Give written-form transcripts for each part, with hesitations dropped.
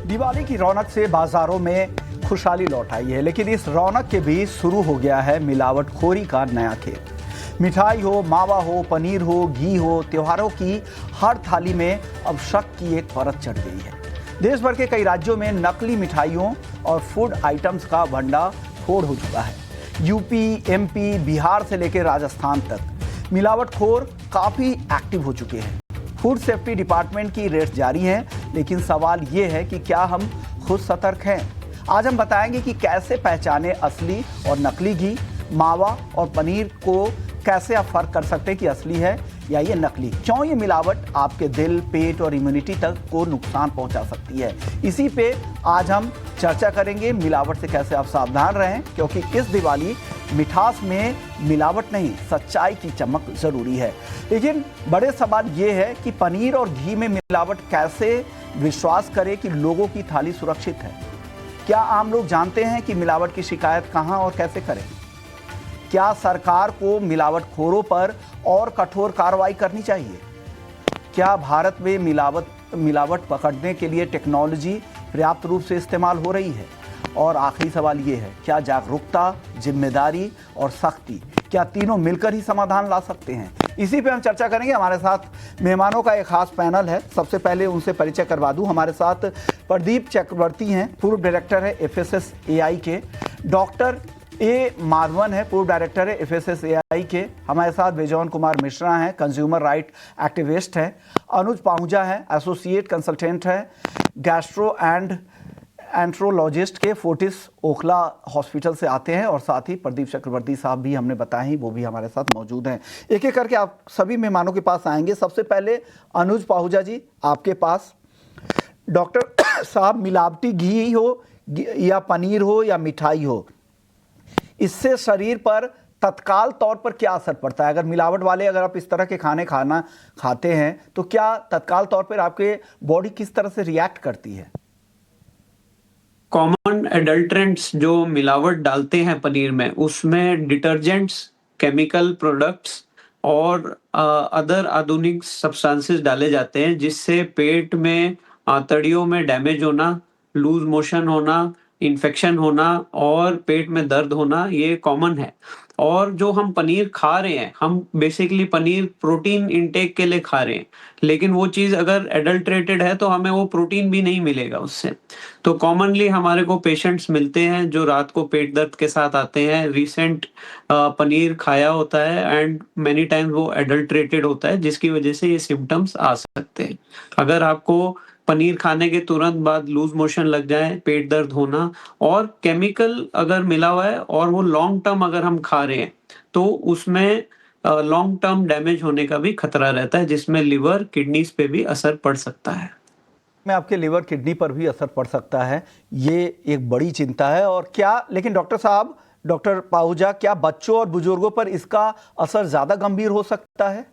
दिवाली की रौनक से बाजारों में खुशहाली लौट आई है, लेकिन इस रौनक के बीच शुरू हो गया है मिलावटखोरी का नया खेल। मिठाई हो, मावा हो, पनीर हो, घी हो, त्योहारों की हर थाली में अब शक की एक परत चढ़ गई है। देश भर के कई राज्यों में नकली मिठाइयों और फूड आइटम्स का भंडाफोड़ हो चुका है। यूपी, एमपी, बिहार से लेकर राजस्थान तक मिलावटखोर काफी एक्टिव हो चुके हैं। फूड सेफ्टी डिपार्टमेंट की रेड्स जारी हैं, लेकिन सवाल ये है कि क्या हम खुद सतर्क हैं? आज हम बताएंगे कि कैसे पहचाने असली और नकली घी, मावा और पनीर को कैसे आप फर्क कर सकते हैं कि असली है या ये नकली। क्यों ये मिलावट आपके दिल, पेट और इम्यूनिटी तक को नुकसान पहुंचा सकती है, इसी पे आज हम चर्चा करेंगे। मिलावट से कैसे आप सावधान रहें, क्योंकि इस दिवाली मिठास में मिलावट नहीं, सच्चाई की चमक जरूरी है। लेकिन बड़े सवाल ये है कि पनीर और घी में मिलावट कैसे विश्वास करें कि लोगों की थाली सुरक्षित है। क्या आम लोग जानते हैं कि मिलावट की शिकायत कहां और कैसे करें? क्या सरकार को मिलावटखोरों पर और कठोर कार्रवाई करनी चाहिए? क्या भारत में मिलावट पकड़ने के लिए टेक्नोलॉजी पर्याप्त रूप से इस्तेमाल हो रही है? और आखिरी सवाल ये है, क्या जागरूकता, जिम्मेदारी और सख्ती, क्या तीनों मिलकर ही समाधान ला सकते हैं? इसी पे हम चर्चा करेंगे। हमारे साथ मेहमानों का एक खास पैनल है। सबसे पहले उनसे परिचय करवा दूं। हमारे साथ प्रदीप चक्रवर्ती हैं, पूर्व डायरेक्टर है FSSAI के। डॉक्टर ए माधवन है, पूर्व डायरेक्टर है FSSAI के। हमारे साथ बेजौन कुमार मिश्रा हैं, कंज्यूमर राइट एक्टिविस्ट हैं। अनुज पाहुजा है, एसोसिएट कंसल्टेंट है, गैस्ट्रो एंड एंट्रोलॉजिस्ट के फोर्टिस ओखला हॉस्पिटल से आते हैं। और साथ ही प्रदीप चक्रवर्ती साहब भी हमने बताए ही, वो भी हमारे साथ मौजूद हैं। एक एक करके आप सभी मेहमानों के पास आएंगे। सबसे पहले अनुज पाहुजा जी, आपके पास। डॉक्टर साहब, मिलावटी घी हो या पनीर हो या मिठाई हो, इससे शरीर पर तत्काल तौर पर क्या असर पड़ता है? अगर मिलावट वाले अगर आप इस तरह के खाना खाते हैं तो क्या तत्काल तौर पर आपके बॉडी किस तरह से रिएक्ट करती है? कॉमन एडल्ट्रेंट्स जो मिलावट डालते हैं पनीर में, उसमें डिटर्जेंट्स, केमिकल प्रोडक्ट्स और अदर आधुनिक सब्सटेंसेस डाले जाते हैं, जिससे पेट में आंतड़ियों में डैमेज होना, लूज मोशन होना, इन्फेक्शन होना और पेट में दर्द होना, ये कॉमन है। और जो हम पनीर खा रहे हैं, हम बेसिकली पनीर प्रोटीन इंटेक के लिए खा रहे हैं, लेकिन वो चीज़ अगर एडल्ट्रेटेड है तो हमें वो प्रोटीन भी नहीं मिलेगा उससे। तो कॉमनली हमारे को पेशेंट्स मिलते हैं जो रात को पेट दर्द के साथ आते हैं, रिसेंट पनीर खाया होता है एंड मेनी टाइम्स वो एडल्ट्रेटेड होता है, जिसकी वजह से ये सिम्टम्स आ सकते हैं। अगर आपको पनीर खाने के तुरंत बाद लूज मोशन लग जाए, पेट दर्द होना और केमिकल अगर मिला हुआ है और वो लॉन्ग टर्म अगर हम खा रहे हैं, तो उसमें लॉन्ग टर्म डैमेज होने का भी खतरा रहता है, जिसमें लिवर, किडनीज पे भी असर पड़ सकता है। में आपके लिवर, किडनी पर भी असर पड़ सकता है, ये एक बड़ी चिंता है। और क्या, लेकिन डॉक्टर साहब, डॉक्टर पाहुजा, क्या बच्चों और बुजुर्गों पर इसका असर ज्यादा गंभीर हो सकता है?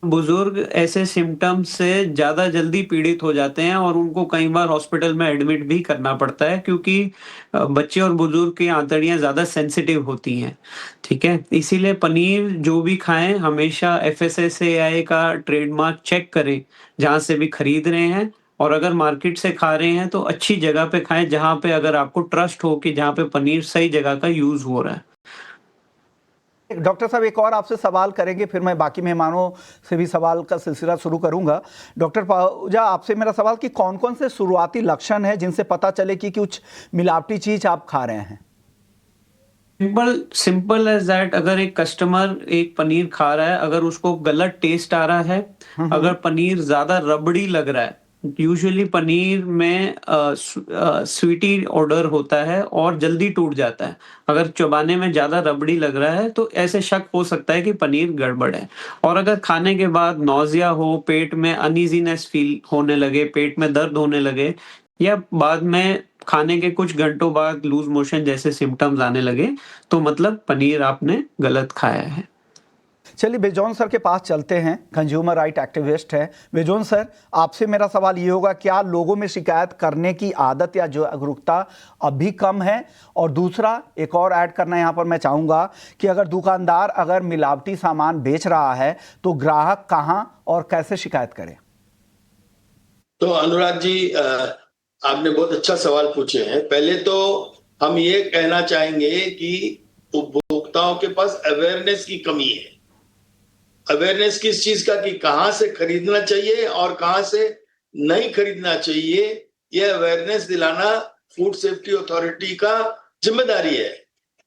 बुजुर्ग ऐसे सिम्टम्स से ज्यादा जल्दी पीड़ित हो जाते हैं और उनको कई बार हॉस्पिटल में एडमिट भी करना पड़ता है, क्योंकि बच्चे और बुजुर्ग की आंतड़ियां ज्यादा सेंसिटिव होती हैं। ठीक है, इसीलिए पनीर जो भी खाएं, हमेशा FSSAI का ट्रेडमार्क चेक करें जहां से भी खरीद रहे हैं। और अगर मार्केट से खा रहे हैं तो अच्छी जगह पे खाएं, जहां पे अगर आपको ट्रस्ट हो कि जहां पे पनीर सही जगह का यूज हो रहा है। डॉक्टर साहब, एक और आपसे सवाल करेंगे, फिर मैं बाकी मेहमानों से भी सवाल का सिलसिला शुरू करूंगा। डॉक्टर पाहुजा, आपसे मेरा सवाल कि कौन कौन से शुरुआती लक्षण हैं जिनसे पता चले कि कुछ मिलावटी चीज आप खा रहे हैं? सिंपल एज दैट, अगर एक कस्टमर एक पनीर खा रहा है, अगर उसको गलत टेस्ट आ रहा है, अगर पनीर ज्यादा रबड़ी लग रहा है, यूजुअली पनीर में स्वीटी ऑर्डर होता है और जल्दी टूट जाता है। अगर चबाने में ज्यादा रबड़ी लग रहा है तो ऐसे शक हो सकता है कि पनीर गड़बड़ है। और अगर खाने के बाद नौजिया हो, पेट में अनईजीनेस फील होने लगे, पेट में दर्द होने लगे, या बाद में खाने के कुछ घंटों बाद लूज मोशन जैसे सिम्टम्स आने लगे, तो मतलब पनीर आपने गलत खाया है। चलिए बेजोन सर के पास चलते हैं, कंज्यूमर राइट एक्टिविस्ट है। बेजोन सर, आपसे मेरा सवाल ये होगा, क्या लोगों में शिकायत करने की आदत या जागरूकता अभी कम है? और दूसरा एक और ऐड करना यहाँ पर मैं चाहूँगा कि अगर दुकानदार अगर मिलावटी सामान बेच रहा है तो ग्राहक कहाँ और कैसे शिकायत करें? तो अनुराग जी, आपने बहुत अच्छा सवाल पूछे हैं। पहले तो हम ये कहना चाहेंगे कि उपभोक्ताओं के पास अवेयरनेस की कमी है। अवेयरनेस किस चीज का, कि कहां से खरीदना चाहिए और कहां से नहीं खरीदना चाहिए, यह अवेयरनेस दिलाना फूड सेफ्टी अथॉरिटी का जिम्मेदारी है।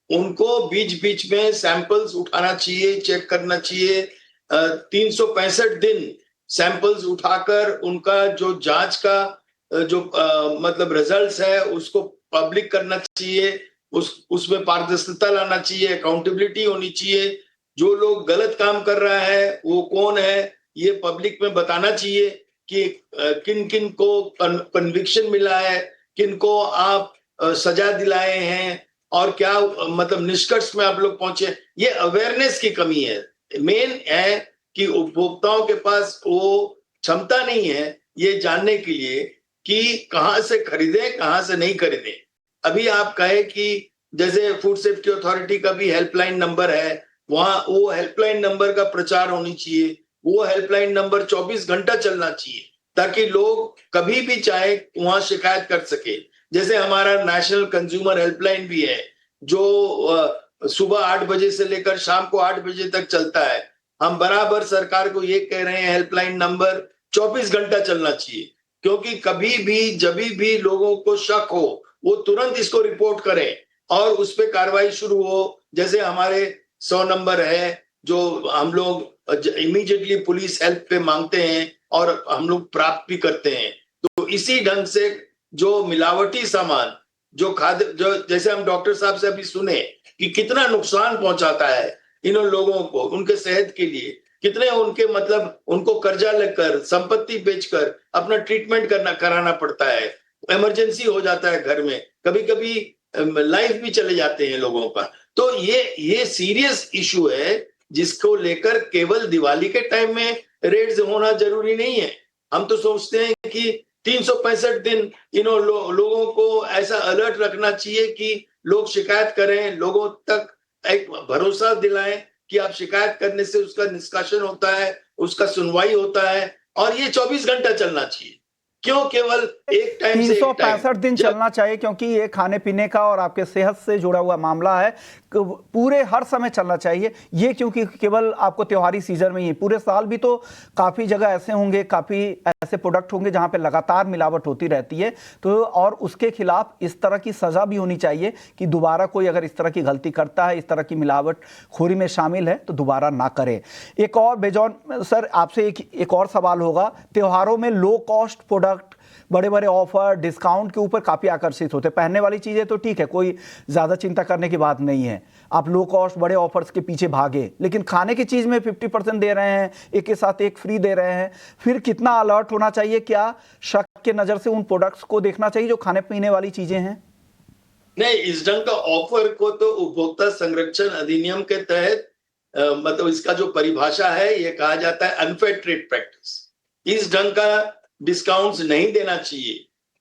उनको बीच बीच में सैंपल्स उठाना चाहिए, चेक करना चाहिए। 365 दिन सैंपल्स उठाकर उनका जो जांच का जो मतलब रिजल्ट्स है उसको पब्लिक करना चाहिए। उसमें पारदर्शिता लाना चाहिए, अकाउंटेबिलिटी होनी चाहिए। जो लोग गलत काम कर रहा है वो कौन है ये पब्लिक में बताना चाहिए कि किन किन को कन्विक्शन मिला है, किन को आप सजा दिलाए हैं और क्या मतलब निष्कर्ष में आप लोग पहुंचे। ये अवेयरनेस की कमी है। मेन है कि उपभोक्ताओं के पास वो क्षमता नहीं है ये जानने के लिए कि कहां से खरीदें कहां से नहीं खरीदें। अभी आप कहे कि जैसे फूड सेफ्टी अथॉरिटी का भी हेल्पलाइन नंबर है, वहां वो हेल्पलाइन नंबर का प्रचार होनी चाहिए। वो हेल्पलाइन नंबर 24 घंटा चलना चाहिए ताकि लोग कभी भी चाहे वहां शिकायत कर सके। जैसे हमारा नेशनल कंज्यूमर हेल्पलाइन भी है जो सुबह 8 बजे से लेकर शाम को 8 बजे तक चलता है। हम बराबर सरकार को ये कह रहे हैं हेल्पलाइन नंबर 24 घंटा चलना चाहिए, क्योंकि कभी भी जब भी लोगों को शक हो वो तुरंत इसको रिपोर्ट करें और उस पर कार्रवाई शुरू हो। जैसे हमारे 100 नंबर है जो हम लोग इमीडिएटली पुलिस हेल्प पे मांगते हैं और हम लोग प्राप्त भी करते हैं। तो इसी ढंग से जो मिलावटी सामान जो खाद्य जो जैसे हम डॉक्टर साहब से अभी सुने कि कितना नुकसान पहुंचाता है इन लोगों को, उनके सेहत के लिए कितने उनके मतलब उनको कर्जा लेकर संपत्ति बेचकर अपना ट्रीटमेंट कराना पड़ता है। इमरजेंसी हो जाता है घर में, कभी कभी लाइफ भी चले जाते हैं लोगों का। तो ये सीरियस इशू है जिसको लेकर केवल दिवाली के टाइम में रेड्स होना जरूरी नहीं है। हम तो सोचते हैं कि 365 दिन लोगों को ऐसा अलर्ट रखना चाहिए कि लोग शिकायत करें, लोगों तक एक भरोसा दिलाएं कि आप शिकायत करने से उसका निष्कासन होता है, उसका सुनवाई होता है और ये 24 घंटा चलना चाहिए। क्यों केवल एक टाइम से 365 दिन चलना चाहिए? क्योंकि ये खाने पीने का और आपके सेहत से जुड़ा हुआ मामला है, पूरे हर समय चलना चाहिए ये, क्योंकि केवल आपको त्योहारी सीजन में ही, पूरे साल भी तो काफ़ी जगह ऐसे होंगे, काफ़ी ऐसे प्रोडक्ट होंगे जहां पे लगातार मिलावट होती रहती है। तो और उसके खिलाफ इस तरह की सज़ा भी होनी चाहिए कि दोबारा कोई अगर इस तरह की गलती करता है, इस तरह की मिलावट खोरी में शामिल है, तो दोबारा ना करे। एक और बेजॉन सर आपसे एक और सवाल होगा, त्योहारों में लो कॉस्ट प्रोडक्ट, बड़े बड़े ऑफर, डिस्काउंट के ऊपर काफ़ी आकर्षित होते हैं। पहनने वाली चीज़ें तो ठीक है, कोई ज़्यादा चिंता करने की बात नहीं है, आप लो कॉस्ट बड़े ऑफर्स के पीछे भागे, लेकिन खाने की चीज़ में 50% दे रहे हैं, एक के साथ एक फ्री दे रहे हैं। फिर कितना अलर्ट होना चाहिए? क्या शक के नज़र से उन प्रोडक्ट्स को देखना चाहिए जो खाने पीने वाली चीज़ें हैं? नहीं, इस ढंग का ऑफर को तो उपभोक्ता संरक्षण अधिनियम के तहत मतलब इसका जो परिभाषा है ये कहा जाता है अनफेयर ट्रेड प्रैक्टिस। इस ढंग का डिस्काउंट्स नहीं देना चाहिए,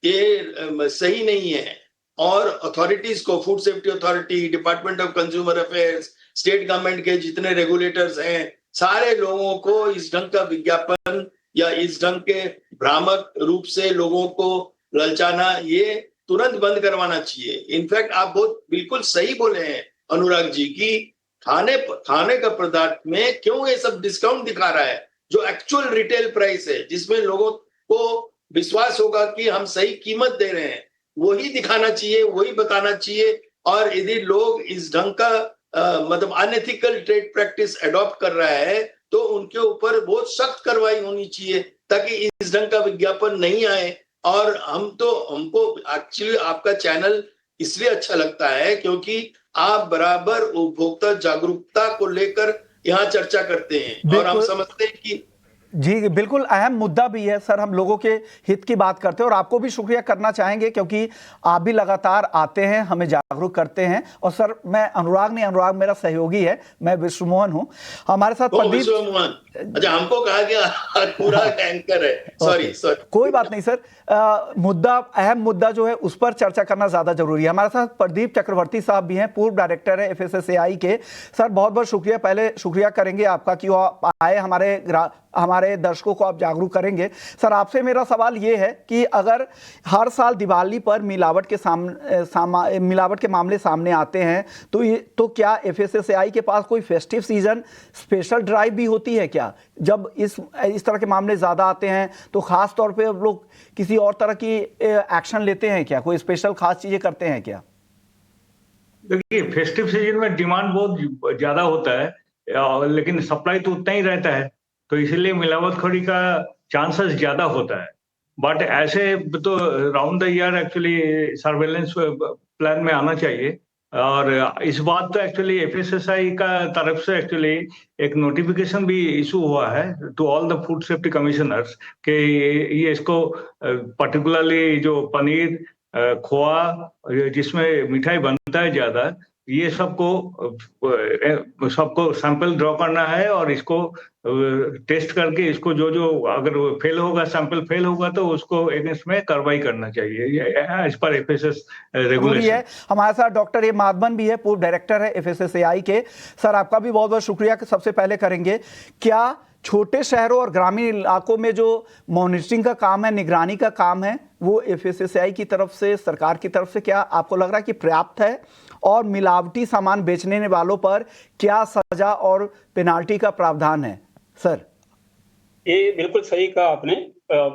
ये सही नहीं है। और अथॉरिटीज को, food safety authority, department of consumer affairs, state government के जितने रेगुलेटर्स हैं, सारे लोगों को इस ढंग का विज्ञापन या इस ढंग के भ्रामक रूप से लोगों को ललचाना ये तुरंत बंद करवाना चाहिए। इनफैक्ट आप बहुत बिल्कुल सही बोले हैं अनुराग जी की खाने का पदार्थ में क्यों ये सब डिस्काउंट दिखा रहा है, जो एक्चुअल रिटेल प्राइस है जिसमें लोगों को विश्वास होगा कि हम सही कीमत दे रहे हैं, वही दिखाना चाहिए, वही बताना चाहिए। और यदि लोग इस ढंग का मतलब अनएथिकल ट्रेड प्रैक्टिस अडॉप्ट कर रहा है तो उनके ऊपर बहुत सख्त कार्रवाई होनी चाहिए ताकि इस ढंग का विज्ञापन नहीं आए। और हमको एक्चुअली आपका चैनल इसलिए अच्छा लगता है क्योंकि आप बराबर उपभोक्ता जागरूकता को लेकर यहाँ चर्चा करते हैं और हम समझते हैं कि जी बिल्कुल अहम मुद्दा भी है सर, हम लोगों के हित की बात करते हैं और आपको भी शुक्रिया करना चाहेंगे क्योंकि आप भी लगातार आते हैं, हमें जागरूक करते हैं। और सर मैं अनुराग नहीं, अनुराग मेरा सहयोगी है, मैं विश्वमोहन हूं, हमारे साथ अच्छा, हमको कहा गया पूरा एंकर है। Sorry sorry. कोई बात नहीं सर, अहम मुद्दा जो है उस पर चर्चा करना ज्यादा जरूरी है। हमारे साथ प्रदीप चक्रवर्ती साहब भी हैं, पूर्व डायरेक्टर है एफएसएसएआई के। सर बहुत बहुत शुक्रिया, पहले शुक्रिया करेंगे आपका कि आप आए, हमारे दर्शकों को आप जागरूक करेंगे। सर आपसे मेरा सवाल ये है कि अगर हर साल दिवाली पर मिलावट के मामले सामने आते हैं तो क्या एफएसएसएआई के पास कोई फेस्टिव सीजन स्पेशल ड्राइव भी होती है क्या? जब इस तरह के मामले ज्यादा आते हैं तो खास तौर पे अब लोग किसी और तरह की एक्शन लेते हैं क्या? कोई स्पेशल खास चीजें करते हैं क्या? देखिए, फेस्टिव सीजन में डिमांड बहुत ज्यादा होता है, लेकिन सप्लाई तो उतना ही रहता है, तो इसलिए मिलावटखोरी का चांसेस ज्यादा होता है। बट ऐसे तो round the year actually surveillance plan में आना चाहिए। और इस बात तो एक्चुअली एफएसएसआई का तरफ से एक्चुअली एक नोटिफिकेशन भी इशू हुआ है to all the food safety commissioners कि ये इसको पर्टिकुलरली जो पनीर, खोआ, जिसमें मिठाई बनता है ज्यादा, ये सबको सैंपल ड्रॉ करना है और इसको टेस्ट करके इसको जो अगर फेल होगा, सैंपल फेल होगा तो उसको अगेंस्ट में कार्रवाई करना चाहिए एज पर एफएसएस रेगुलेशन। हमारे साथ डॉक्टर ए माधवन भी है, पूर्व डायरेक्टर है एफएसएसएआई के। सर आपका भी बहुत बहुत शुक्रिया। सबसे पहले करेंगे, क्या छोटे शहरों और ग्रामीण इलाकों में जो मॉनिटरिंग का काम है, निगरानी का काम है, वो एफएसएसएआई की तरफ से, सरकार की तरफ से क्या आपको लग रहा है कि पर्याप्त है? और मिलावटी सामान बेचने वालों पर क्या सजा और पेनाल्टी का प्रावधान है? सर ये बिल्कुल सही कहा आपने।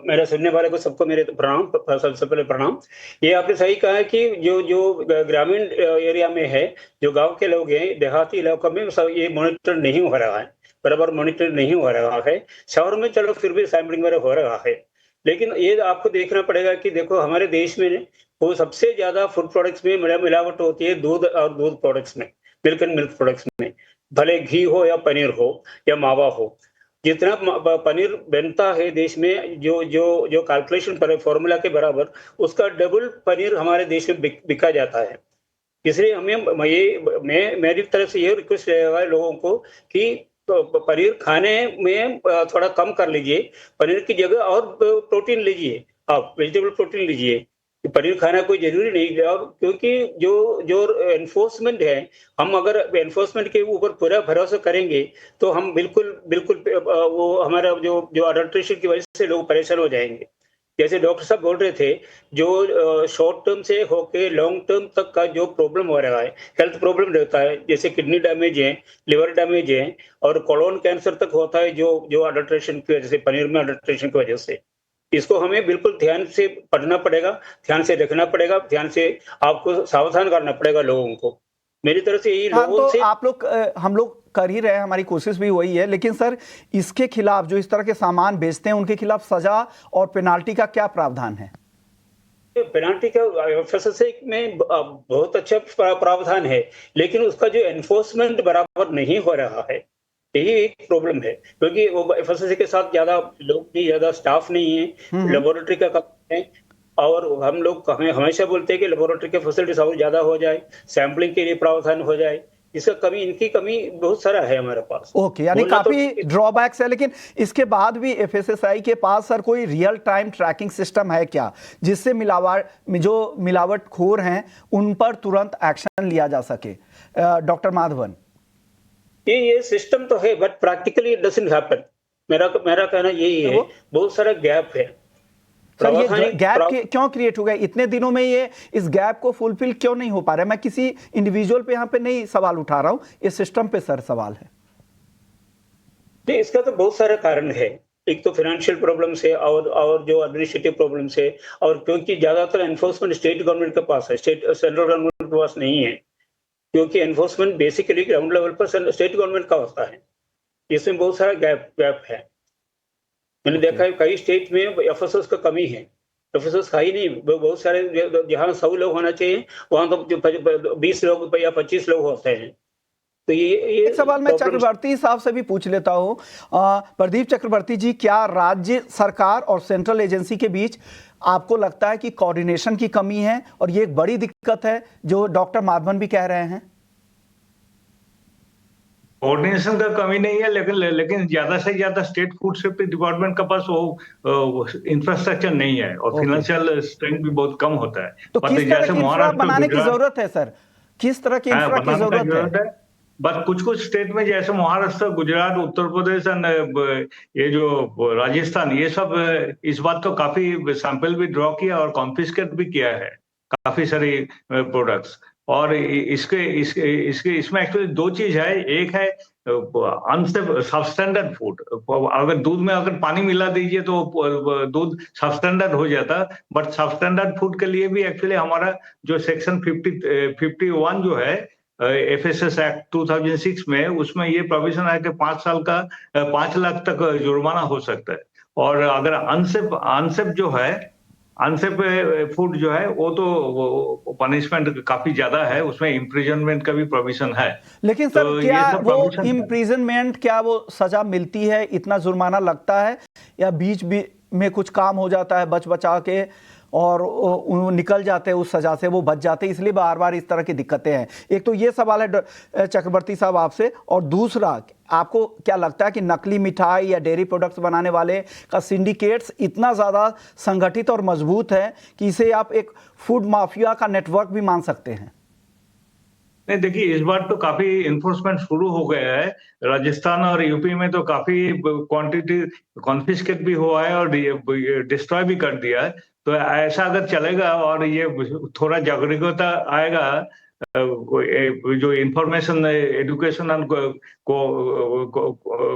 मेरे सुनने वाले को सबको मेरे प्रणाम, सबसे पहले प्रणाम। ये आपने सही कहा है कि जो ग्रामीण एरिया में है, जो गांव के लोग हैं, देहाती इलाकों में सब ये मॉनिटर नहीं हो रहा है, बराबर मॉनिटर नहीं हो रहा है। शहर में चलो फिर भी सैंपलिंग वगैरह हो रहा है, लेकिन ये आपको देखना पड़ेगा कि देखो हमारे देश में वो सबसे ज्यादा फूड प्रोडक्ट्स में मिलावट होती है दूध और दूध प्रोडक्ट्स में, मिल्क एंड मिल्क प्रोडक्ट्स में, भले घी हो या पनीर हो या मावा हो। जितना पनीर बनता है देश में, जो कैलकुलेशन पर फॉर्मूला के बराबर, उसका डबल पनीर हमारे देश में बिका जाता है। इसलिए हमें मेरी तरफ से ये रिक्वेस्ट रहेगा लोगों को कि पनीर खाने में थोड़ा कम कर लीजिए, पनीर की जगह और प्रोटीन लीजिए, आप वेजिटेबल प्रोटीन लीजिए। पनीर खाना कोई जरूरी नहीं है। और क्योंकि जो एनफोर्समेंट है, हम अगर एनफोर्समेंट के ऊपर पूरा भरोसा करेंगे तो हम बिल्कुल वो हमारा जो अडल्ट्रेशन की वजह से लोग परेशान हो जाएंगे। जैसे डॉक्टर साहब बोल रहे थे, जो शॉर्ट टर्म से होके लॉन्ग टर्म तक का जो प्रॉब्लम हो रहा है, हेल्थ प्रॉब्लम रहता है, जैसे किडनी डैमेज है, लिवर डैमेज है और कोलोन कैंसर तक होता है, जो अडल्ट्रेशन की वजह से, पनीर में अडल्ट्रेशन की वजह से। इसको हमें बिल्कुल ध्यान से पढ़ना पड़ेगा, ध्यान से रखना पड़ेगा, ध्यान से आपको सावधान करना पड़ेगा लोगों को। मेरी तरफ से यही लोगों से आप लोग, हम लोग कर ही रहे हैं, हमारी कोशिश भी वही है। लेकिन सर इसके खिलाफ, जो इस तरह के सामान बेचते हैं, उनके खिलाफ सजा और पेनाल्टी का क्या प्रावधान है? पेनाल्टी का एफएसएसए में बहुत अच्छा प्रावधान है, लेकिन उसका जो एनफोर्समेंट बराबर नहीं हो रहा है, यही एक प्रॉब्लम है। क्योंकि वो एफएसएसए के साथ ज्यादा लोग नहीं, ज्यादा स्टाफ नहीं है, लेबोरेटरी का काम है। और हम लोग हमेशा बोलते हैं कि लेबोरेटरी के फैसिलिटीज और ज्यादा हो जाए, सैंपलिंग के लिए प्रावधान हो जाए। इसका इनकी कमी बहुत सारा है हमारे पास। ओके, यानी काफी ड्रॉबैक्स है। लेकिन इसके बाद भी एफएसएसएआई के पास सर कोई रियल टाइम ट्रैकिंग सिस्टम है क्या, जिससे मिलावटखोर हैं उन पर तुरंत एक्शन लिया जा सके? डॉक्टर माधवन, ये सिस्टम तो है, but practically it doesn't happen. मेरा कहना यही है, बहुत सारा गैप है। सर ये गैप क्यों क्रिएट हो गया इतने दिनों में? ये इस गैप को फुलफिल क्यों नहीं हो पा रहा है? मैं किसी इंडिविजुअल पे यहाँ पे नहीं सवाल उठा रहा हूँ, इस सिस्टम पे सर सवाल है। नहीं, इसका तो बहुत सारे कारण है। एक तो फाइनेंशियल प्रॉब्लम से और जो एडमिनिस्ट्रेटिव प्रॉब्लम से, और क्योंकि ज्यादातर एनफोर्समेंट स्टेट गवर्नमेंट के पास है, सेंट्रल गवर्नमेंट के पास नहीं है। क्योंकि एनफोर्समेंट बेसिकली ग्राउंड लेवल पर स्टेट गवर्नमेंट का होता है। इसमें बहुत सारा गैप है। मैंने देखा है कई स्टेट में एफएसएस का कमी है, एफएसएस का ही नहीं। बहुत सारे जहाँ 100 लोग होना चाहिए, वहां तो 20 लोग या 25 लोग होते हैं। तो ये एक सवाल मैं चक्रवर्ती साहब से भी पूछ लेता हूँ। प्रदीप चक्रवर्ती जी, क्या राज्य सरकार और सेंट्रल एजेंसी के बीच आपको लगता है कि कोऑर्डिनेशन की कमी है और ये एक बड़ी दिक्कत है, जो डॉक्टर माधवन भी कह रहे हैं? कोऑर्डिनेशन का कमी नहीं है, लेकिन ज्यादा से ज्यादा स्टेट फूड सेफ्टी डिपार्टमेंट के पास वो इंफ्रास्ट्रक्चर नहीं है और ओके। फाइनेंशियल स्ट्रेंथ भी बहुत कम होता है। तो बट किस तरह जैसे की इंफ्रा महाराष्ट्र, बनाने की गुजरात, जरूरत है सर? किस तरह की इंफ्रा की बनाने का जरूरत है? जरूरत है। बट कुछ कुछ स्टेट में जैसे महाराष्ट्र, गुजरात, उत्तर प्रदेश एंड ये जो राजस्थान, ये सब इस बात को काफी सैंपल भी ड्रॉ किया और कॉन्फिस्केट भी किया है काफी सारी प्रोडक्ट्स। और इसके इसके इसके इसमें एक्चुअली दो चीज है। एक है सबस्टैंडर्ड फूड। अगर दूध में अगर पानी मिला दीजिए तो दूध सबस्टैंडर्ड हो जाता। बट सबस्टैंडर्ड फूड के लिए भी एक्चुअली हमारा जो सेक्शन 51 जो है FSS एक्ट 2006 में, उसमें ये प्रोविजन है कि 5 साल का 5 लाख तक जुर्माना हो सकता है। और अगर अनसेफ जो है, अनसेफ फूड जो है वो पनिशमेंट काफी ज्यादा है, उसमें इम्प्रिजनमेंट का भी प्रोविजन है। लेकिन सर तो क्या ये सब वो provision है। इम्प्रिजनमेंट, क्या वो सजा मिलती है, इतना जुर्माना लगता है, या बीच में कुछ काम हो जाता है बच बचा के और वो निकल जाते हैं उस सजा से, वो बच जाते हैं, इसलिए बार बार इस तरह की दिक्कतें हैं? एक तो ये सवाल है चक्रवर्ती साहब आपसे, और दूसरा आपको क्या लगता है कि नकली मिठाई या डेयरी प्रोडक्ट्स बनाने वाले का सिंडिकेट्स इतना ज़्यादा संगठित और मजबूत है कि इसे आप एक फूड माफिया का नेटवर्क भी मान सकते हैं? नहीं, देखिए इस बार तो काफी इन्फोर्समेंट शुरू हो गया है। राजस्थान और यूपी में तो काफी क्वांटिटी कॉन्फिस्केट भी हुआ है और डिस्ट्रॉय भी कर दिया है। तो ऐसा अगर चलेगा और ये थोड़ा जागरूकता आएगा, जो इंफॉर्मेशन एजुकेशन एंड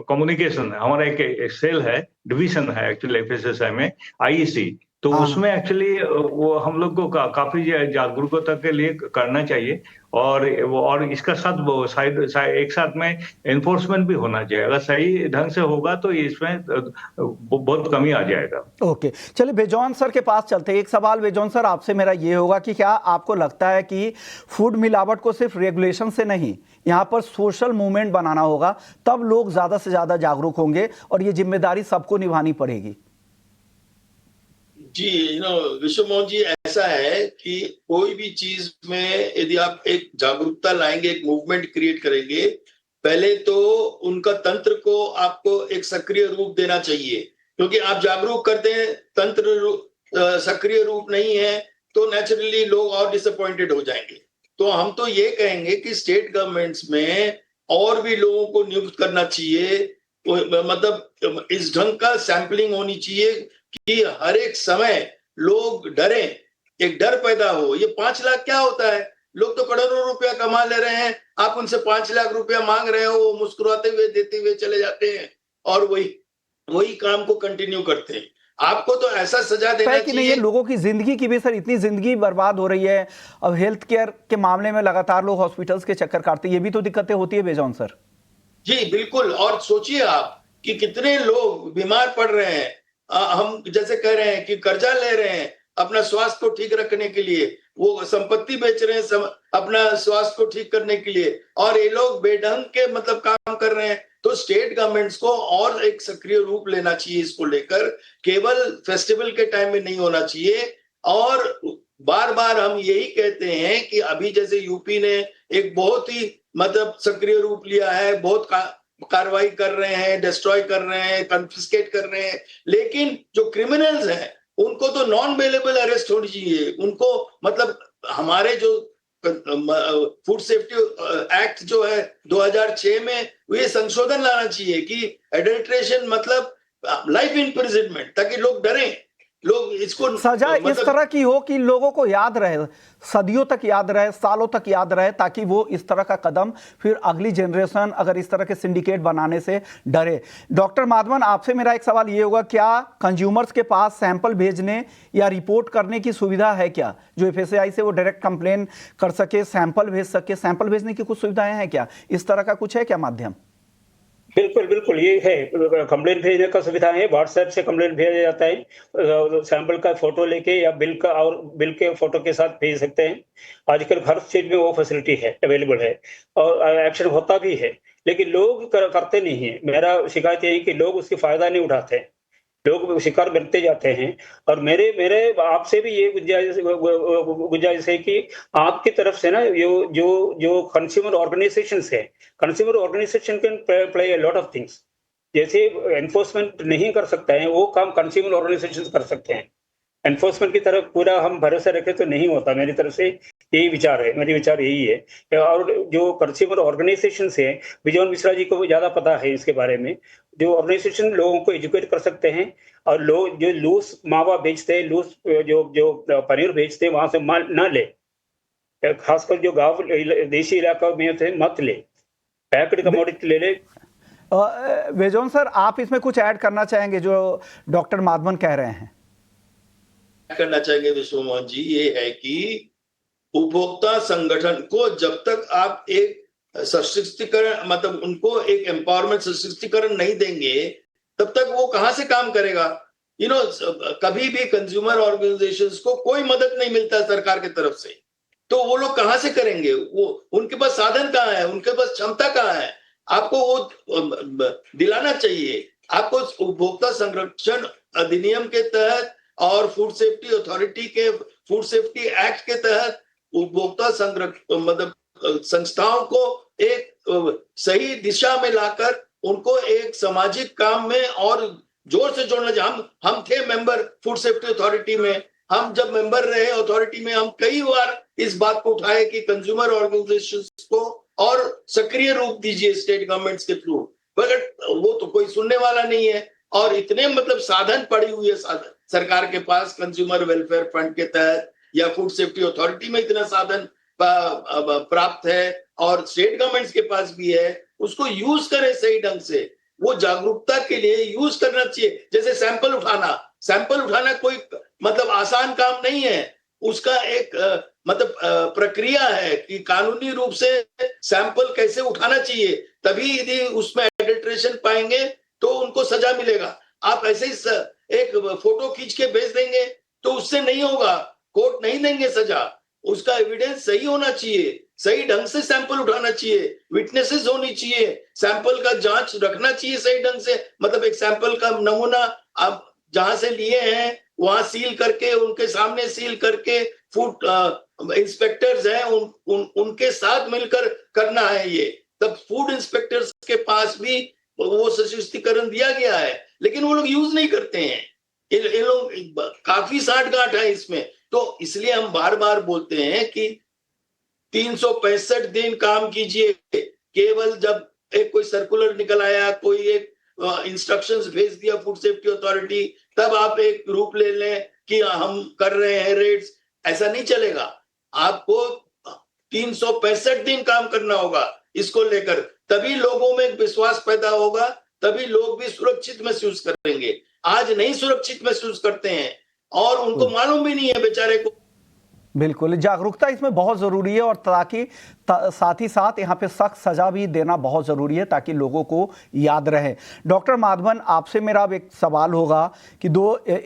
कम्युनिकेशन, हमारा एक सेल है, डिवीजन है एक्चुअली FSSAI में, IEC। तो हाँ। उसमें एक्चुअली वो हम लोग को काफी जागरूकता के लिए करना चाहिए। और इसका साथ वो एक साथ में एनफोर्समेंट भी होना चाहिए। अगर सही ढंग से होगा तो इसमें बहुत कमी आ जाएगा। ओके, चलिए बेजौन सर के पास चलते हैं। एक सवाल बेजौन सर आपसे मेरा ये होगा कि क्या आपको लगता है कि फूड मिलावट को सिर्फ रेगुलेशन से नहीं, यहाँ पर सोशल मूवमेंट बनाना होगा, तब लोग ज्यादा से ज्यादा जागरूक होंगे और ये जिम्मेदारी सबको निभानी पड़ेगी? जी, विश्व मोहन जी, ऐसा है कि कोई भी चीज में यदि आप एक जागरूकता लाएंगे, एक मूवमेंट क्रिएट करेंगे, पहले तो उनका तंत्र को आपको एक सक्रिय रूप देना चाहिए। क्योंकि आप जागरूक करते हैं, तंत्र सक्रिय रूप नहीं है, तो नेचुरली लोग और डिसअपॉइंटेड हो जाएंगे। तो हम तो ये कहेंगे कि स्टेट गवर्नमेंट्स में और भी लोगों को नियुक्त करना चाहिए। मतलब इस ढंग का सैंपलिंग होनी चाहिए कि हर एक समय लोग डरे, एक डर पैदा हो। ये 5 लाख क्या होता है? लोग तो करोड़ों रुपया कमा ले रहे हैं, आप उनसे 5 लाख रुपया मांग रहे हो, वो मुस्कुराते हुए देते हुए चले जाते हैं और वही काम को कंटिन्यू करते हैं। आपको तो ऐसा सजा देना कि नहीं, ये चाहिए। लोगों की जिंदगी की भी सर, इतनी जिंदगी बर्बाद हो रही है। अब हेल्थ केयर के मामले में लगातार लोग हॉस्पिटल्स के चक्कर काटते हैं, ये भी तो दिक्कतें होती है बेजौन सर। जी बिल्कुल। और सोचिए आप कि कितने लोग बीमार पड़ रहे हैं। हम जैसे कह रहे हैं कि कर्जा ले रहे हैं अपना स्वास्थ्य को ठीक रखने के लिए, वो संपत्ति बेच रहे हैं अपना स्वास्थ्य को ठीक करने के लिए, और ये लोग बेढंग के मतलब काम कर रहे हैं। तो स्टेट गवर्नमेंट्स को और एक सक्रिय रूप लेना चाहिए इसको लेकर, केवल फेस्टिवल के टाइम में नहीं होना चाहिए। और बार बार हम यही कहते हैं कि अभी जैसे यूपी ने एक बहुत ही मतलब सक्रिय रूप लिया है, बहुत कार्रवाई कर रहे हैं, डिस्ट्रॉय कर रहे हैं, कॉन्फिस्केट कर रहे हैं, लेकिन जो क्रिमिनल्स हैं उनको तो नॉन बेलेबल अरेस्ट होनी चाहिए। उनको मतलब हमारे जो फूड सेफ्टी एक्ट जो है 2006 में, ये संशोधन लाना चाहिए कि एडल्ट्रेशन मतलब लाइफ इम्प्रिजनमेंट, ताकि लोग डरें, लोग इसको सजा इस तरह की हो कि लोगों को याद रहे, सदियों तक याद रहे, सालों तक याद रहे, ताकि वो इस तरह का कदम फिर अगली जनरेशन अगर इस तरह के सिंडिकेट बनाने से डरे। डॉक्टर माधवन, आपसे मेरा एक सवाल ये होगा, क्या कंज्यूमर्स के पास सैंपल भेजने या रिपोर्ट करने की सुविधा है क्या, जो FSSAI से वो डायरेक्ट कंप्लेन कर सके, सैंपल भेज सके? सैंपल भेजने की कुछ सुविधाएं हैं क्या? इस तरह का कुछ है क्या माध्यम? बिल्कुल बिल्कुल, ये है, कंप्लेंट भेजने का सुविधा है। व्हाट्सएप से कंप्लेंट भेजा जाता है, सैंपल का फोटो लेके या बिल का, और बिल के फोटो के साथ भेज सकते हैं। आजकल हर चीज में वो फैसिलिटी है, अवेलेबल है, और एक्शन होता भी है। लेकिन लोग करते नहीं है। मेरा शिकायत यही कि लोग उसकी फायदा नहीं उठाते। लोग शिकार बनते जाते हैं। और मेरे मेरे आपसे भी ये गुजारिश है कि आपकी तरफ से ना जो कंज्यूमर ऑर्गेनाइजेशंस है, consumer organisation can play a lot of things. जैसे एनफोर्समेंट नहीं कर सकता है वो काम कंज्यूमर ऑर्गेनाइजेशंस कर सकते हैं। एनफोर्समेंट की तरफ पूरा हम भरोसा रखें तो नहीं होता। मेरी तरफ से यही विचार है, मेरी विचार यही है। और जो कंज्यूमर ऑर्गेनाइजेशन है, विजय मिश्रा जी को ज्यादा पता है इसके बारे में। जो ऑर्गेनाइजेशन लोगों को एजुकेट कर सकते हैं और लोग जो लूज मावा बेचते हैं, लूज जो पनीर बेचते हैं वहां से माल ना ले, खासकर जो गांव देशी इलाका में थे मत ले, पैक्ड कमोडिटी ले ले। वेजोन सर, आप इसमें कुछ ऐड करना चाहेंगे जो डॉक्टर माधवन कह रहे हैं? करना चाहेंगे विश्व मोहन जी, ये है कि उपभोक्ता संगठन को जब तक आप एक सशक्तिकरण, मतलब उनको एक एम्पावरमेंट सशक्तिकरण नहीं देंगे तब तक वो कहां से काम करेगा। कभी भी कंज्यूमर ऑर्गेनाइजेशंस को कोई मदद नहीं मिलता सरकार की तरफ से, तो वो लोग कहां से करेंगे? वो उनके पास साधन कहाँ है, उनके पास क्षमता कहाँ है? आपको वो दिलाना चाहिए। आपको उपभोक्ता संरक्षण अधिनियम के तहत और फूड सेफ्टी अथॉरिटी के फूड सेफ्टी एक्ट के तहत उपभोक्ता मतलब संस्थाओं को एक सही दिशा में लाकर उनको एक सामाजिक काम में और जोर से जोड़ना चाहिए। हम थे मेंबर फूड सेफ्टी अथॉरिटी में, हम जब मेंबर रहे अथॉरिटी में, हम कई बार इस बात को उठाए कि कंज्यूमर ऑर्गेनाइजेशंस को और सक्रिय रूप दीजिए स्टेट गवर्नमेंट्स के थ्रू, बट वो तो कोई सुनने वाला नहीं है। और इतने मतलब साधन पड़ी हुई है सरकार के पास, कंज्यूमर वेलफेयर फंड के तहत या फूड सेफ्टी अथॉरिटी में इतना साधन प्राप्त है और स्टेट गवर्नमेंट्स के पास भी है। उसको यूज करें सही ढंग से, वो जागरूकता के लिए यूज करना चाहिए। जैसे सैंपल उठाना कोई मतलब आसान काम नहीं है, उसका एक मतलब प्रक्रिया है कि कानूनी रूप से सैंपल कैसे उठाना चाहिए, तभी यदि उसमें एडल्ट्रेशन पाएंगे तो उनको सजा मिलेगा। आप ऐसे ही एक फोटो खींच के भेज देंगे तो उससे नहीं होगा, कोर्ट नहीं देंगे सजा। उसका एविडेंस सही होना चाहिए, सही ढंग से सैंपल उठाना चाहिए, विटनेसेस होनी चाहिए, सैंपल का जांच रखना चाहिए सही ढंग से। मतलब एक सैंपल का नमूना आप जहां से लिए हैं वहां सील करके, उनके सामने सील करके, फूड इंस्पेक्टर्स हैं उनके साथ मिलकर करना है ये। तब फूड इंस्पेक्टर्स के पास भी वो सशक्तिकरण दिया गया है, लेकिन वो लोग यूज नहीं करते हैं। ये लोग काफी साठगांठ है इसमें। तो इसलिए हम बार बार बोलते हैं कि 365 दिन काम कीजिए। केवल जब एक कोई सर्कुलर निकल आया, कोई एक इंस्ट्रक्शंस भेज दिया फूड सेफ्टी अथॉरिटी, तब आप एक रूप ले लें कि हम कर रहे हैं रेड्स, ऐसा नहीं चलेगा। आपको 365 दिन काम करना होगा इसको लेकर, तभी लोगों में विश्वास पैदा होगा, तभी लोग भी सुरक्षित महसूस करेंगे। आज नहीं सुरक्षित महसूस करते हैं और उनको मालूम भी नहीं है बेचारे को। बिल्कुल, जागरूकता इसमें बहुत ज़रूरी है और ताकि साथ ही साथ यहाँ पे सख्त सज़ा भी देना बहुत ज़रूरी है ताकि लोगों को याद रहे। डॉक्टर माधवन, आपसे मेरा अब एक सवाल होगा कि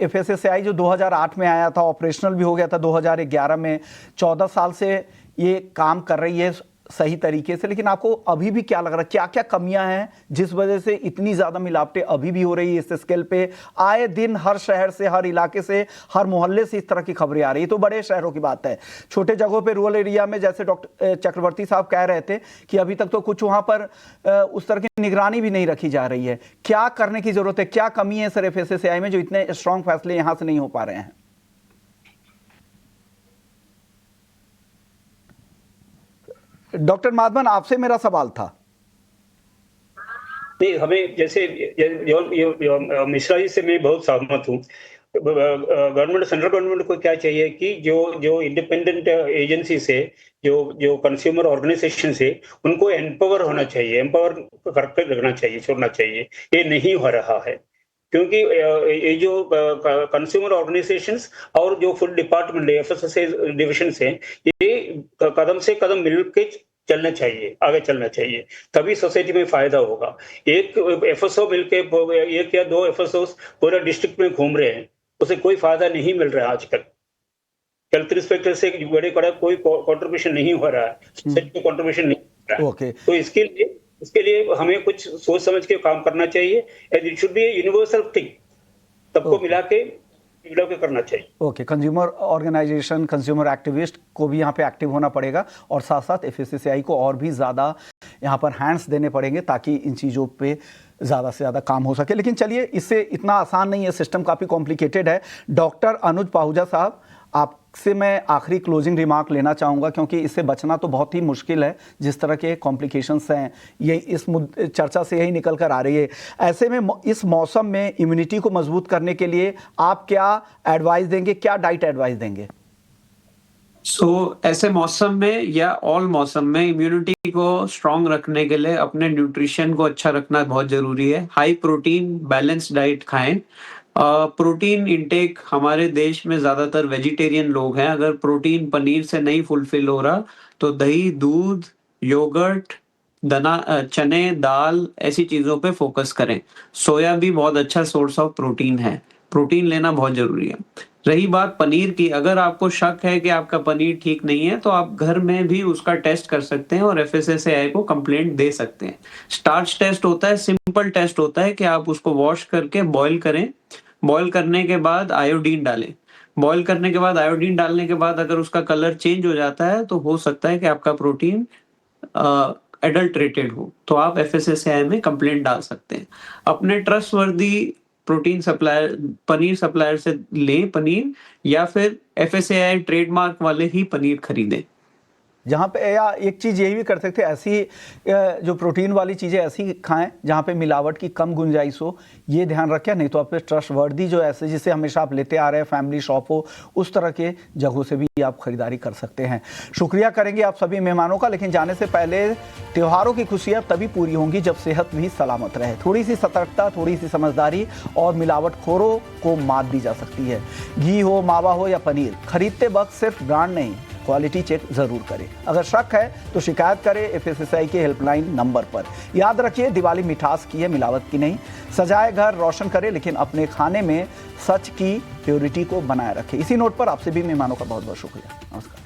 FSSAI जो 2008 में आया था, ऑपरेशनल भी हो गया था 2011 में, 14 साल से ये काम कर रही है सही तरीके से, लेकिन आपको अभी भी क्या लग रहा है, क्या क्या कमियां हैं जिस वजह से इतनी ज़्यादा मिलावटें अभी भी हो रही है इस स्केल पे? आए दिन हर शहर से, हर इलाके से, हर मोहल्ले से इस तरह की खबरें आ रही है। तो बड़े शहरों की बात है, छोटे जगहों पे, रूरल एरिया में, जैसे डॉक्टर चक्रवर्ती साहब कह रहे थे कि अभी तक तो कुछ वहाँ पर उस तरह की निगरानी भी नहीं रखी जा रही है। क्या करने की ज़रूरत है, क्या कमी है सर FSSAI में जो इतने स्ट्रांग फैसले यहाँ से नहीं हो पा रहे हैं? डॉक्टर माधवन, आपसे मेरा सवाल था। नहीं, हमें जैसे मिश्रा जी से मैं बहुत सहमत हूँ। गवर्नमेंट, सेंट्रल गवर्नमेंट को क्या चाहिए कि जो इंडिपेंडेंट एजेंसी से, जो कंज्यूमर ऑर्गेनाइजेशन से, उनको एम्पावर होना चाहिए, एम्पावर करके रखना चाहिए, छोड़ना चाहिए। ये नहीं हो रहा है क्योंकि ये जो कंज्यूमर ऑर्गेनाइजेशंस और जो फूड डिपार्टमेंट FSSAI डिविजन है, ये कदम से कदम मिलकर चलना चाहिए, आगे चलना चाहिए, तभी सोसाइटी में फायदा होगा। एक FSO मिलके, एक या 2 FSOs पूरे डिस्ट्रिक्ट में घूम रहे हैं, उसे कोई फायदा नहीं मिल रहा है आजकल। हेल्थ इंस्पेक्टर से बड़े कोई कंट्रीब्यूशन नहीं हो रहा है, सोसाइटी को कंट्रीब्यूशन नहीं हो रहा है। ओके, तो इसके लिए हमें कुछ सोच समझ के काम करना चाहिए। It should be a universal thing. सबको मिला के करना चाहिए। Okay, consumer organisation, consumer activist को भी यहाँ पे एक्टिव होना पड़ेगा और साथ साथ FSSAI को और भी ज़्यादा यहाँ पर हैंड्स देने पड़ेंगे ताकि इन चीज़ों पे ज़्यादा से ज़्यादा काम हो सके। लेकिन चलिए, इससे इतना आसान नहीं है, सिस्टम काफ़ी कॉम्प्लिकेटेड है। डॉक्टर अनुज पाहुजा साहब, आपसे मैं आखिरी क्लोजिंग रिमार्क लेना चाहूँगा, क्योंकि इससे बचना तो बहुत ही मुश्किल है। जिस तरह के कॉम्प्लिकेशंस हैं, ये इस चर्चा से यही निकल कर आ रही है। ऐसे में इस मौसम में इम्यूनिटी को मजबूत करने के लिए आप क्या एडवाइस देंगे, क्या डाइट एडवाइस देंगे? ऐसे मौसम में या ऑल मौसम में इम्यूनिटी को स्ट्रांग रखने के लिए अपने न्यूट्रिशन को अच्छा रखना बहुत जरूरी है। हाई प्रोटीन बैलेंस डाइट खाएं। प्रोटीन इंटेक, हमारे देश में ज्यादातर वेजिटेरियन लोग हैं। अगर प्रोटीन पनीर से नहीं फुलफिल हो रहा तो दही, दूध, योगर्ट, चने, दाल, ऐसी चीजों पे फोकस करें। सोया भी बहुत अच्छा सोर्स ऑफ प्रोटीन है, प्रोटीन लेना बहुत जरूरी है। रही बात पनीर की, अगर आपको शक है कि आपका पनीर ठीक नहीं है तो आप घर में भी उसका टेस्ट कर सकते हैं और FSSAI को कंप्लेंट दे सकते हैं। स्टार्च टेस्ट होता है, सिंपल टेस्ट होता है कि आप उसको वॉश करके बॉईल करें। बॉईल करने के बाद आयोडीन डालें। बॉईल करने के बाद आयोडीन डालने के बाद अगर उसका कलर चेंज हो जाता है तो हो सकता है कि आपका प्रोटीन एडल्ट्रेटेड हो, तो आप FSSAI में कंप्लेंट डाल सकते हैं। अपने trustworthy protein supplier, paneer supplier से लें पनीर, या फिर FSSAI ट्रेडमार्क वाले ही पनीर खरीदें। जहाँ पे, या एक चीज़ यही भी कर सकते हैं, ऐसी जो प्रोटीन वाली चीज़ें ऐसी खाएं जहाँ पे मिलावट की कम गुंजाइश हो, ये ध्यान रखें। नहीं तो आप ट्रस्टवर्दी जो ऐसे जिसे हमेशा आप लेते आ रहे हैं, फैमिली शॉप हो, उस तरह के जगहों से भी आप खरीदारी कर सकते हैं। शुक्रिया करेंगे आप सभी मेहमानों का, लेकिन जाने से पहले त्योहारों की खुशियाँ तभी पूरी होंगी जब सेहत भी सलामत रहे। थोड़ी सी सतर्कता, थोड़ी सी समझदारी और मिलावटखोरों को मात दी जा सकती है। घी हो, मावा हो या पनीर, खरीदते वक्त सिर्फ ब्रांड नहीं, क्वालिटी चेक जरूर करें। अगर शक है तो शिकायत करें FSSAI के हेल्पलाइन नंबर पर। याद रखिए, दिवाली मिठास की है, मिलावट की नहीं। सजाए घर, रोशन करें, लेकिन अपने खाने में सच की प्योरिटी को बनाए रखें। इसी नोट पर आपसे भी मेहमानों का बहुत बहुत शुक्रिया। नमस्कार।